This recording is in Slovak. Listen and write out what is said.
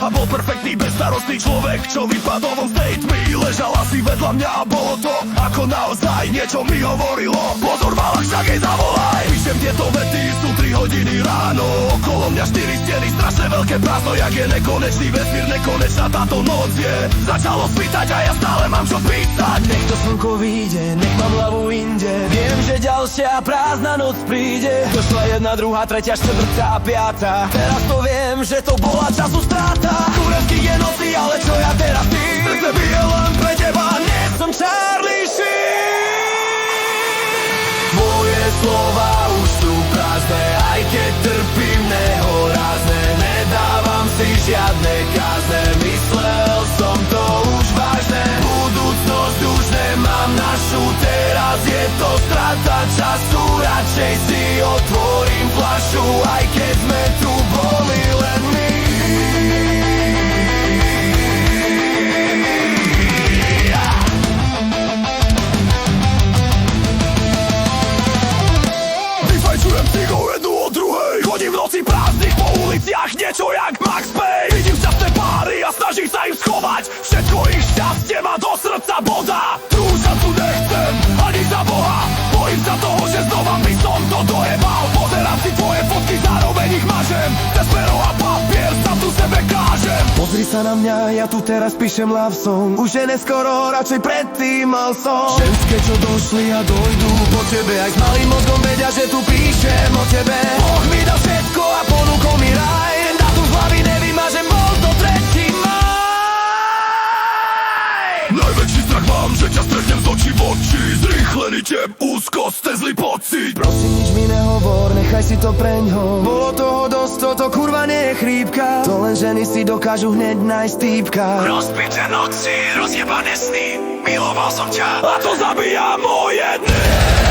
A bol perfektný, bezstarostný človek, čo vypadol von state mi. Ležala si vedľa mňa a bolo to ako naozaj niečo mi hovorilo. Pozor, Valak, však jej zavolaj. Píšem tieto vety, sú 3 hodiny ráno. Okolo mňa 4 steny, strašne veľké prázdno. Jak je nekonečný vesmír, nekonečná táto noc je. Začalo spýtať a ja stále mám čo písať. Nech to slnko vyjde, nech mám hlavu inde. Viem, že ďalšia prázdna noc príde. Došla 1, 2, 3, 4, 5. Teraz to viem, že to bola času stráta. Kurevky je noci, ale čo ja teraz ty? Srdce bije len pre teba, nie Som Charlie Sheen. Moje slova už sú prázdne, aj keď trpím nehorázne. Nedávam si žiadne kázne, myslel som to už vážne. Budúcnosť už nemám našu, teraz je to strata času. Radšej si otvorím fľašu, aj keď sme tu boli len my. Vyfajčujem cigo jednu od druhej. Chodím v noci prázdnych po uliciach, niečo jak Max Payne. Vidím šťastné páry a snažím sa im schovať. Všetko ich šťastie ma do srdca bodá. Druhú šancu nechcem, ani za Boha. Bojím sa toho, že znova by som to dojebal. Pozerám si tvoje fotky, zároveň ich mažem. Cez pero a papier sa tu sebe kážem. Pozri sa na mňa, ja tu teraz píšem love song. Už je neskoro, radšej predtým mal som. Ženské, čo došli a dojdú po tebe, aj s malým mozgom vedia, že tu píšem o tebe. Boh mi dal všetko a ponúkol mi raj. Ten dátum z hlavy nevymažem, bol to 3. máj. Najväčší strach mám, že ťa stretnem z očí v oči. Zrýchlený tep, úzkosť, ten zlý pocit. Prosím, nič mi nehovor, nechaj si to preňho. Bolo toho dosť, toto kurva nie je chrípka. To len ženy si dokážu hneď nájsť týpka. Rozbité noci, rozjebané sny. Miloval som ťa a to zabíja moje dny.